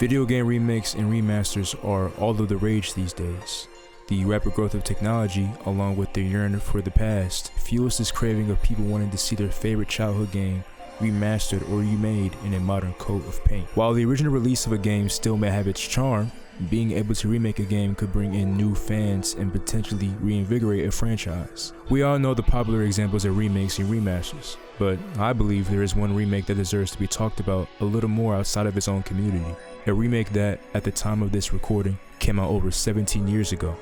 Video game remakes and remasters are all of the rage these days. The rapid growth of technology, along with the yearning for the past, fuels this craving of people wanting to see their favorite childhood game remastered or remade in a modern coat of paint. While the original release of a game still may have its charm, being able to remake a game could bring in new fans and potentially reinvigorate a franchise. We all know the popular examples of remakes and remasters, but I believe there is one remake that deserves to be talked about a little more outside of its own community. A remake that, at the time of this recording, came out over 17 years ago.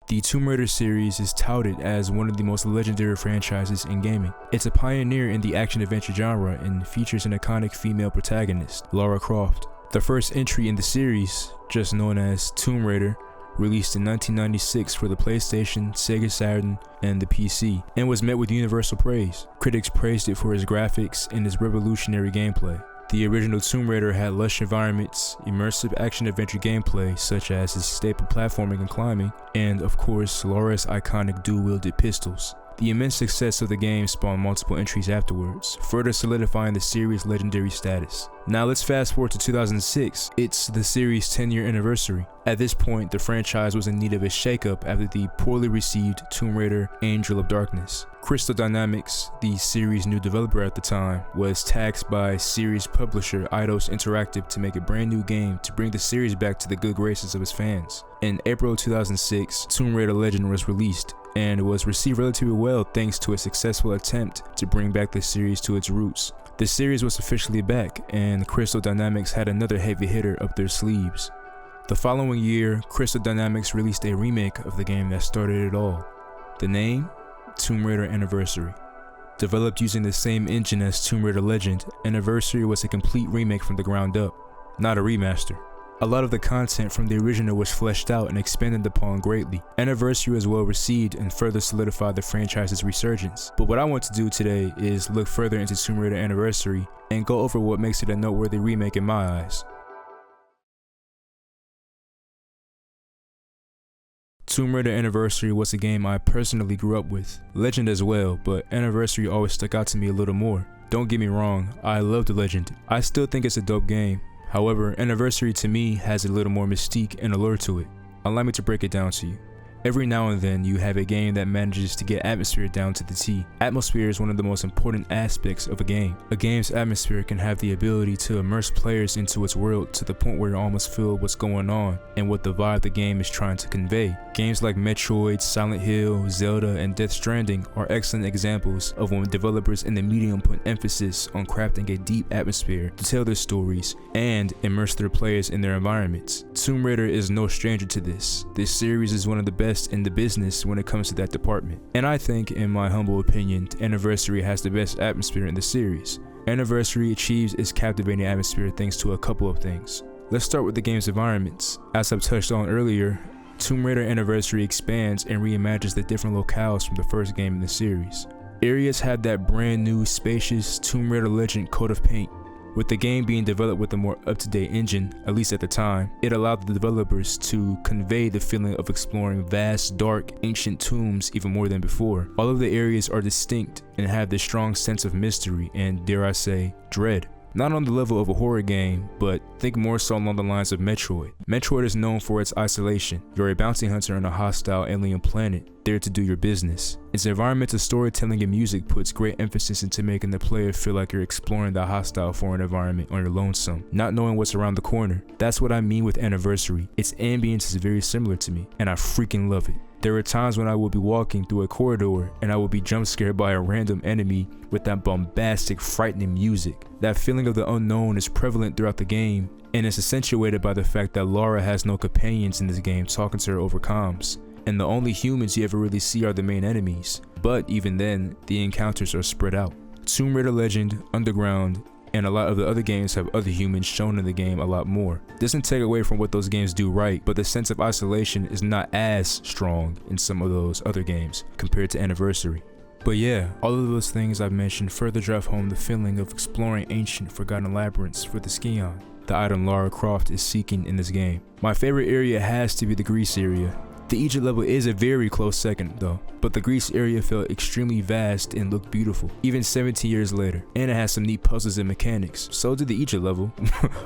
The Tomb Raider series is touted as one of the most legendary franchises in gaming. It's a pioneer in the action-adventure genre and features an iconic female protagonist, Lara Croft. The first entry in the series, just known as Tomb Raider, released in 1996 for the PlayStation, Sega Saturn, and the PC, and was met with universal praise. Critics praised it for its graphics and its revolutionary gameplay. The original Tomb Raider had lush environments, immersive action-adventure gameplay such as its staple platforming and climbing, and of course Lara's iconic dual-wielded pistols. The immense success of the game spawned multiple entries afterwards, further solidifying the series' legendary status. Now let's fast forward to 2006, it's the series' 10-year anniversary. At this point, the franchise was in need of a shakeup after the poorly received Tomb Raider Angel of Darkness. Crystal Dynamics, the series' new developer at the time, was tasked by series publisher Eidos Interactive to make a brand new game to bring the series back to the good graces of its fans. In April 2006, Tomb Raider Legend was released, and was received relatively well thanks to a successful attempt to bring back the series to its roots. The series was officially back, and Crystal Dynamics had another heavy hitter up their sleeves. The following year, Crystal Dynamics released a remake of the game that started it all. The name? Tomb Raider Anniversary. Developed using the same engine as Tomb Raider Legend, Anniversary was a complete remake from the ground up, not a remaster. A lot of the content from the original was fleshed out and expanded upon greatly. Anniversary was well received and further solidified the franchise's resurgence. But what I want to do today is look further into Tomb Raider Anniversary and go over what makes it a noteworthy remake in my eyes. Tomb Raider Anniversary was a game I personally grew up with, Legend as well, but Anniversary always stuck out to me a little more. Don't get me wrong, I loved Legend. I still think it's a dope game. However, Anniversary to me has a little more mystique and allure to it. Allow me to break it down to you. Every now and then you have a game that manages to get atmosphere down to the T. Atmosphere is one of the most important aspects of a game. A game's atmosphere can have the ability to immerse players into its world to the point where you almost feel what's going on and what the vibe the game is trying to convey. Games like Metroid, Silent Hill, Zelda, and Death Stranding are excellent examples of when developers in the medium put emphasis on crafting a deep atmosphere to tell their stories and immerse their players in their environments. Tomb Raider is no stranger to this. This series is one of the best in the business when it comes to that department. And I think, in my humble opinion, Anniversary has the best atmosphere in the series. Anniversary achieves its captivating atmosphere thanks to a couple of things. Let's start with the game's environments. As I've touched on earlier, Tomb Raider Anniversary expands and reimagines the different locales from the first game in the series. Areas have that brand new, spacious Tomb Raider Legend coat of paint. With the game being developed with a more up-to-date engine, at least at the time, it allowed the developers to convey the feeling of exploring vast, dark, ancient tombs even more than before. All of the areas are distinct and have this strong sense of mystery and, dare I say, dread. Not on the level of a horror game, but think more so along the lines of Metroid. Metroid is known for its isolation. You're a bounty hunter on a hostile alien planet, there to do your business. Its environmental storytelling and music puts great emphasis into making the player feel like you're exploring the hostile foreign environment on your lonesome, not knowing what's around the corner. That's what I mean with Anniversary. Its ambience is very similar to me, and I freaking love it. There are times when I will be walking through a corridor and I will be jump scared by a random enemy with that bombastic, frightening music. That feeling of the unknown is prevalent throughout the game, and it's accentuated by the fact that Lara has no companions in this game talking to her over comms, and the only humans you ever really see are the main enemies. But even then, the encounters are spread out. Tomb Raider Legend, Underground, and a lot of the other games have other humans shown in the game a lot more. Doesn't take away from what those games do right, but the sense of isolation is not as strong in some of those other games compared to Anniversary. But yeah, all of those things I've mentioned further drive home the feeling of exploring ancient forgotten labyrinths for the Scion, the item Lara Croft is seeking in this game. My favorite area has to be the Greece area. The Egypt level is a very close second though, but the Greece area felt extremely vast and looked beautiful, even 17 years later, and it has some neat puzzles and mechanics. So did the Egypt level.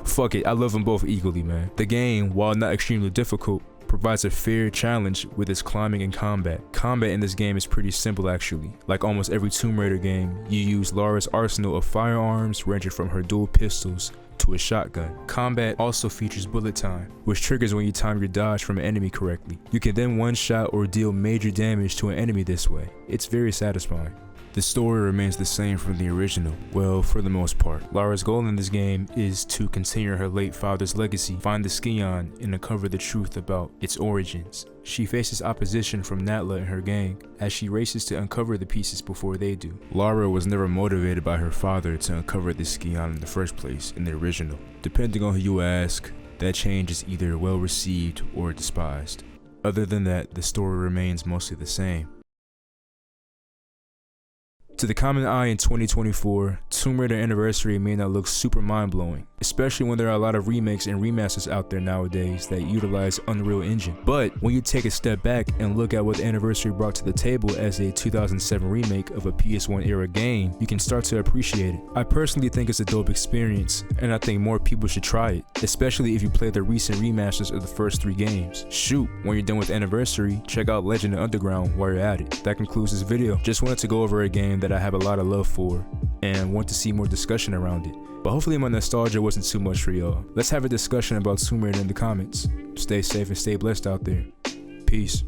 Fuck it, I love them both equally, man. The game, while not extremely difficult, provides a fair challenge with its climbing and combat. Combat in this game is pretty simple actually. Like almost every Tomb Raider game, you use Lara's arsenal of firearms ranging from her dual pistols to a shotgun. Combat also features bullet time, which triggers when you time your dodge from an enemy correctly. You can then one-shot or deal major damage to an enemy this way. It's very satisfying. The story remains the same from the original, well, for the most part. Lara's goal in this game is to continue her late father's legacy, find the Scion, and uncover the truth about its origins. She faces opposition from Natla and her gang, as she races to uncover the pieces before they do. Lara was never motivated by her father to uncover the Scion in the first place in the original. Depending on who you ask, that change is either well received or despised. Other than that, the story remains mostly the same. To the common eye in 2024, Tomb Raider Anniversary may not look super mind-blowing, especially when there are a lot of remakes and remasters out there nowadays that utilize Unreal Engine. But when you take a step back and look at what the Anniversary brought to the table as a 2007 remake of a PS1 era game, you can start to appreciate it. I personally think it's a dope experience, and I think more people should try it, especially if you play the recent remasters of the first 3 games. Shoot, when you're done with Anniversary, check out Legend of Underground while you're at it. That concludes this video. Just wanted to go over a game that I have a lot of love for and want to see more discussion around it. But hopefully my nostalgia wasn't too much for y'all. Let's have a discussion about Tomb Raider in the comments. Stay safe and stay blessed out there. Peace.